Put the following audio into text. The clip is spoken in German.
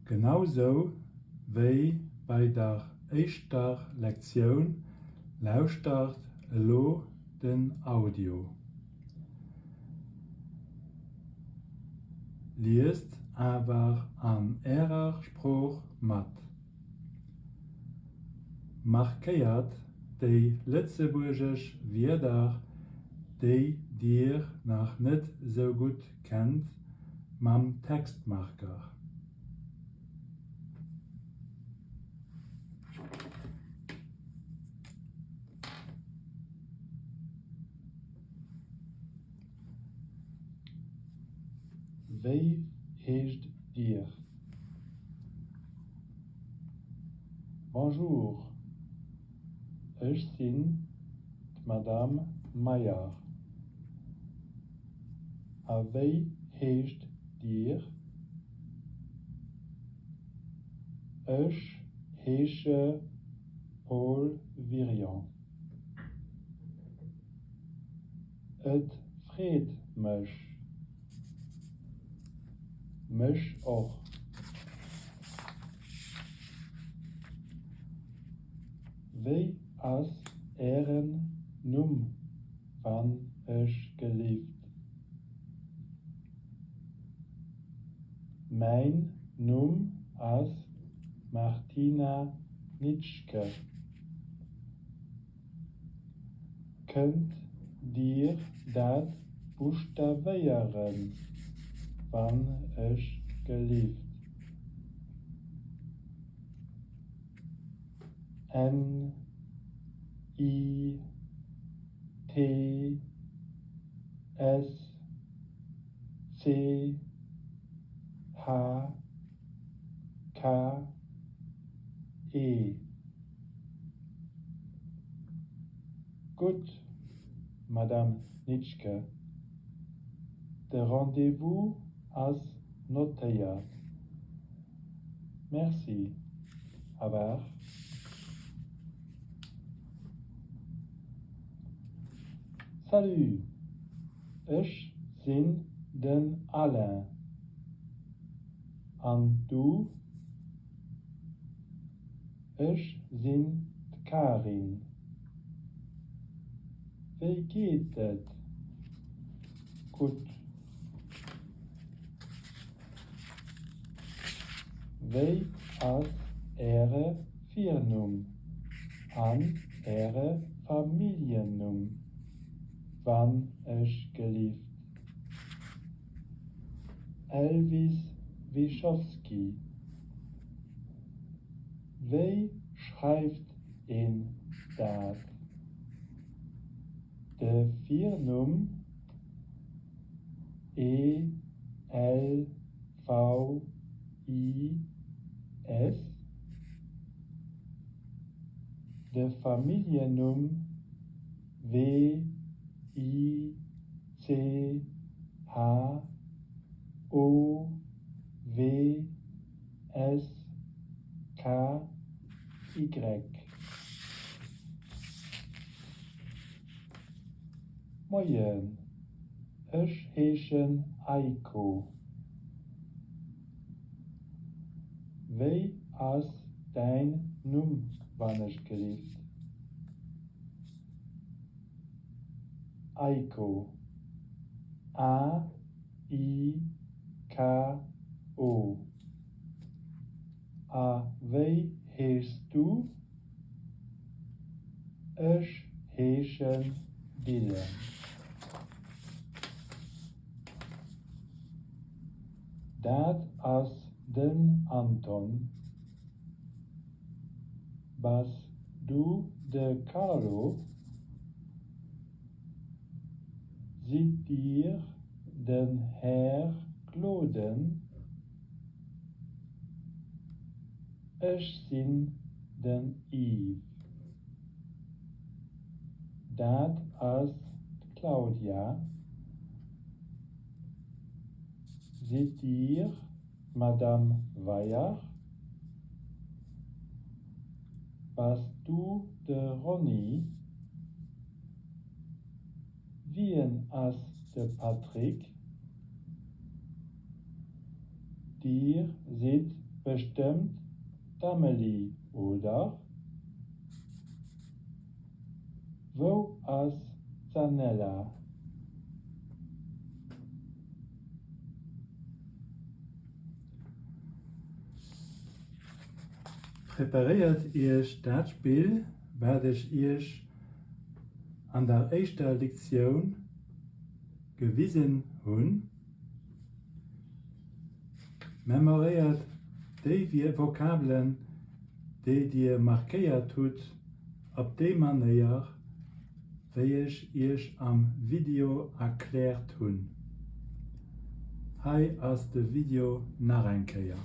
Genauso wie bei der ersten Lektion lauscht lo den Audio. Liest aber an ihrer Sprache mit. Markiert die Lützeburgisch Wörter, die dir noch nicht so gut kennt, mit Textmarker. Wie heißt dir? Bonjour, ich bin Madame Meyer. Wie heißt dir? Ich heiße Paul Virion. Et freut mich auch. Wie als Ehren Num wann ich geliebt. Mein Num als Martina Nitschke. Könnt dir das buchstabieren, wann ich geliebt. N I T S C H K E. Gut, Madame Nitschke. Der Rendezvous ist notiert. Merci. Aber Salut, ich bin den Alain. Und du? Ich bin Karin. Wie geht es? Gut. Wie ist Ihre Firmennummer? An Ihre Familiennummer? Wann ich geliebt. Elvis Wischowski. Wie schreibt ihn das? Der Firmennummer E L V I S. Der Familiennummer W I C H O W S K Y. Moin, ich heiße Eiko. Wie ist dein Nummer, wann ich geliebt? Eiko. A I K O. Wie heißt du? Ich heiße Dylan. Das ist den Anton. Was du der Carlo? Seht ihr den Herr Clauden? Ich bin den Yves. Das ist Claudia. Seht ihr Madame Weyer? Was du der Ronny? Wien ist der Patrick? Dir seht bestimmt d'Amelie, oder? Wo ist Zanella? Präpariert ihr das Spiel, werde ich euch an der ersten Lektion gewiesen haben. Memoriert die Vokabeln, die ihr markiert tut, auf die Manier, wie ich euch am Video erklärt habe. Hier ist das Video nachher.